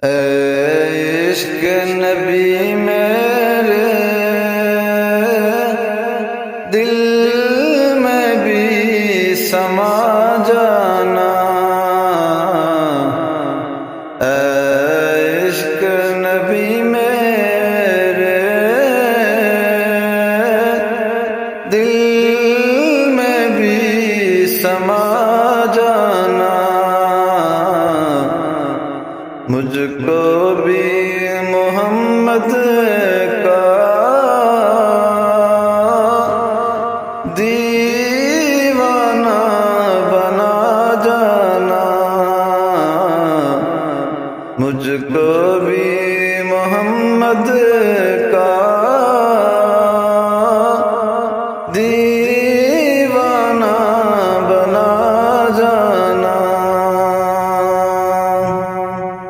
इश्क नबी मेरे दिल में भी समा जाना। इश्क नबी मेरे दिल में भी समा जाना। मुझको भी मोहम्मद का दीवाना बना जाना। मुझको भी मोहम्मद का